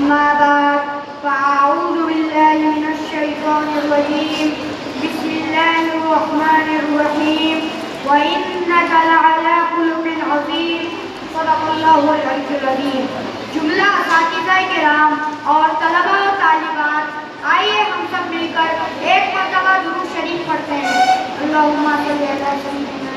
أما بعد فأعوذ بالله من الشيطان الرجيم بسم الله الرحمن الرحيم وإنك لعلى خلق عظيم صدق الله العلي العظيم. جملہ اساتذہ کرام اور طلباء و طالبات، آئیے ہم سب مل کر ایک مرتبہ درود شریف پڑھتے ہیں. اللہم صلی علی سیدنا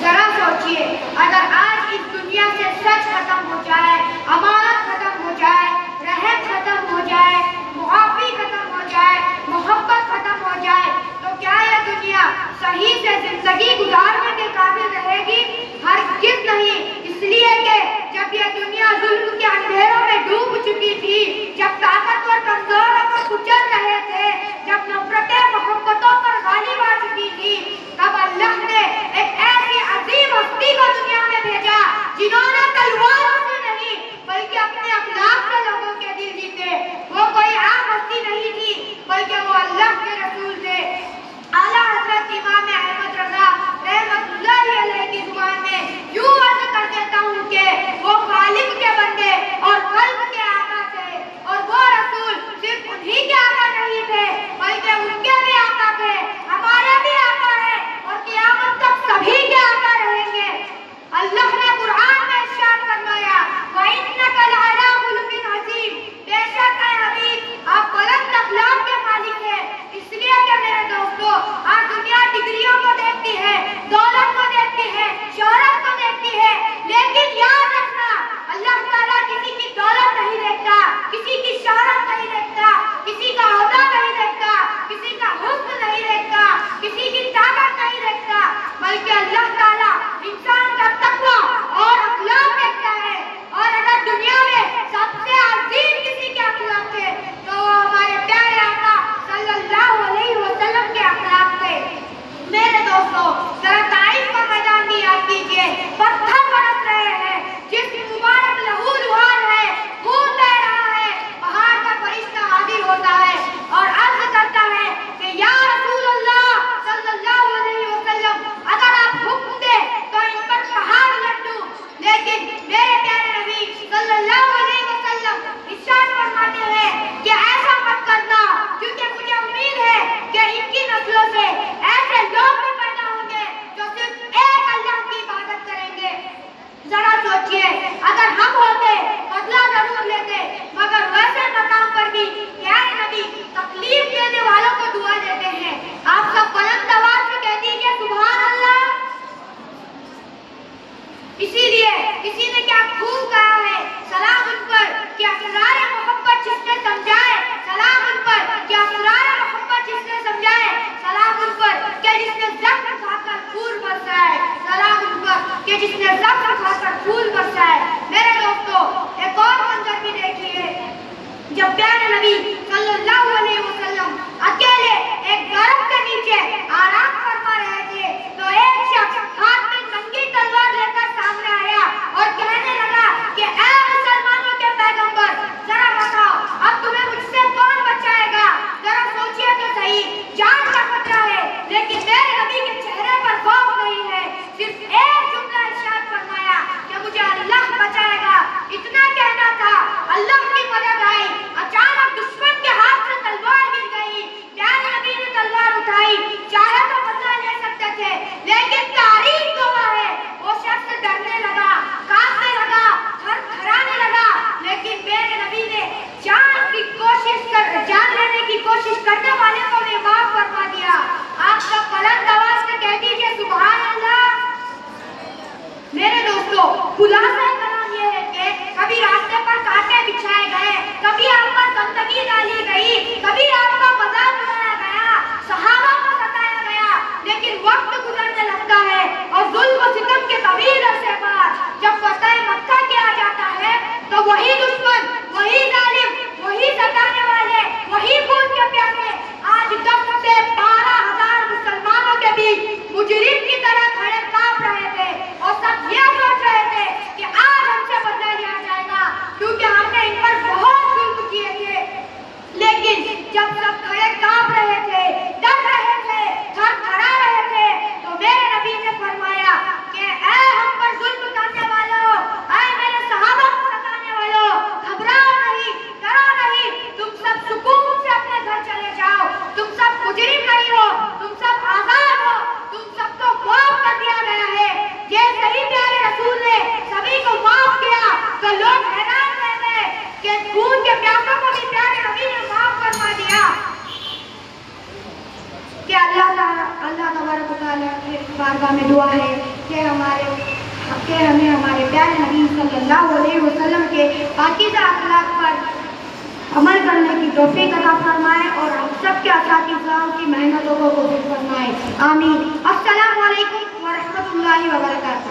ذرا سوچئے، اگر آج اس دنیا سے سچ ختم ہو جائے، امانت ختم ہو جائے، رحم ختم ہو جائے، معافی ختم ہو جائے، محبت ختم ہو جائے، تو کیا یہ دنیا صحیح سے زندگی گزارنے کے قابل رہے گی؟ ہرگز نہیں. اس لیے کہ جب یہ دنیا ظلم کے اندھیروں میں ڈوب چکی تھی، جب طاقتور کمزوروں کو کچل رہے تھے، جب نفرتیں محبتوں پر غالب آ چکی تھی، تب اللہ نے ایک ایسی عظیم ہستی کو دنیا میں بھیجا جنہوں نے تلواروں سے نہیں بلکہ اپنے اخلاق سے لوگوں کے دل جیتے. وہ کوئی عام ہستی نہیں تھی بلکہ وہ اللہ کے رسول تھے. اعلیٰ حضرت امام احمد رضا رحمۃ اللہ علیہ کی زبان میں یوں عرض کر دیتا ہوں کہ وہ خالق کے بندے اور قلب کے آقا تھے، اور وہ رسول صرف انہی کے آقا نہیں تھے بلکہ ان کے بھی آقا تھے، ہمارے بھی آقا ہیں اور قیامت تک سبھی کے آقا رہیں گے. اللہ نے قرآن میں ارشاد فرمایا وَإِنَّكَ لَعَلَىٰ خُلُقٍ عَظِيمٍ، بے شک اے حبیب آپ بلند اخلاق کے مالک ہیں. اس لیے کہ میرے دوستو، آج دنیا ڈگریوں کو دیکھتی ہے، دولت کو دیکھتی ہے، شہرت کو دیکھتی ہے، لیکن یاد رکھنا اللہ تعالیٰ کسی کی دولت نہیں دیکھتا، کسی کی شہرت نہیں دیکھتا، کسی کا عہدہ نہیں دیکھتا، کسی کا حسن نہیں دیکھتا، کسی کی طاقت نہیں دیکھتا، بلکہ اللہ تعالیٰ انسان کا تقویٰ اور اخلاق دیکھتا ہے. اور اگر دنیا میں سب سے عظیم کسی کے اخلاق تھے تو وہ ہمارے پیارے آقا صلی اللہ علیہ وسلم کے اخلاق تھے. میرے دوستو، ذرا طائف کا میدان بھی یاد کیجئے. پتھر برس رہے ہیں، جسم مبارک لہو لہان ہے، خون بہ رہا ہے، پہاڑ کا فرشتہ حاضر ہوتا ہے اور عرض کرتا ہے کہ یا رسول اللہ صلی اللہ علیہ وسلم، اگر آپ حکم دیں تو ان پر پہاڑ لٹ دوں. لیکن میرے پیارے نبی صلی اللہ علیہ وسلم ارشاد فرماتے ہیں کہ ایسا مت کرنا، کیونکہ مجھے امید ہے کہ ان کی نسلوں سے ایسے لوگ بھی پیدا ہوں گے جو صرف ایک اللہ کی عبادت کریں گے. ذرا سوچئے، اگر ہم ہوتے بدلہ ضرور لیتے، مگر ویسے مقام پر بھی پیارے نبی تکلیف دینے والوں کو دعا دیتے ہیں. آپ سب بلند آواز سے کہہ دیجئے سبحان اللہ. اسی لیے کسی نے کیا خوب کہا ہے، سلام ان پر کہ اسرار محبت جس نے سمجھائے، سلام ان پر کہ اسرار محبت جس نے سمجھائے، سلام ان پر کہ جس نے زخم کھا کر پھول برسائے، سلام ان پر کہ جس نے زخم کھا کر پھول برسائے. میرے دوستو، ایک اور منظر بھی دیکھیے. جب پیارے نبی صلی اللہ علیہ وسلم اکیلے ایک درخت کے نیچے آرام فرما رہے تھے تو ایک شخص ہاتھ میں ننگی تلوار لے کر سامنے آیا اور کہنے لگا کہ اے مسلمانوں کے پیغمبر، ذرا بتاؤ اب تمہیں مجھ سے کون بچائے گا؟ ذرا سوچئے تو صحیح، جان کا خطرہ ہے لیکن میرے نبی کے چہرے پر خوف نہیں ہے. صرف ایک جملہ ارشاد فرمایا کہ مجھے اللہ بچائے گا. اتنا کہنا تھا، اللہ کی مدد آئی. اچانک دشمن کے ہاتھ سے تلوار گر گئی. پیارے نبی نے تلوار اٹھائی، چاہے تو بدلہ لے سکتے تھے، لیکن تاریخ گواہ ہے وہ شخص ڈرنے لگا، کانپنے لگا، تھر تھرانے لگا. لیکن میرے نبی نے جان لینے کی کوشش کرنے والے کو بھی معاف فرما دیا. آپ سب بلند آواز سے کہہ دیجئے سبحان اللہ. میرے دوستو، خلاصہ کلام یہ ہے کہ کبھی راستے پر کانٹے بچھائے گئے، کبھی آپ پر گندگی ڈالی گئی، کبھی آپ کا مذاق اڑایا گیا، صحابہ کو ستایا گیا، لیکن وقت گزرنے لگتا ہے اور ظلم و ستم کے طویل عرصے بعد جب فتح مکہ کیا جاتا ہے تو وہی دشمن، وہی ظالم، وہی ستانے والے، وہی خون کے پیاسے آج 10 سے 12,000 مسلمانوں کے بیچ مجرم کی طرح کھڑے کانپ رہے تھے اور سب یہ سوچ رہے تھے کہ آج ہم سے بدلہ لیا جائے گا کیونکہ ہم نے ان پر بہت ظلم کیے تھے. لیکن جب سب کھڑے کانپ رہے تھے، ڈر رہے تھے، تھر تھرا رہے تھے، تو میرے نبی نے فرمایا کہ تعالیٰ کی بارگاہ میں دعا ہے کہ ہمیں ہمارے پیارے نبی صلی اللہ علیہ وسلم کے پاکیزہ اخلاق پر عمل کرنے کی توفیق عطا فرمائے اور ہم سب کے اساتذہ کی محنتوں کو قبول فرمائے. آمین. السلام علیکم ورحمۃ اللہ وبرکاتہ.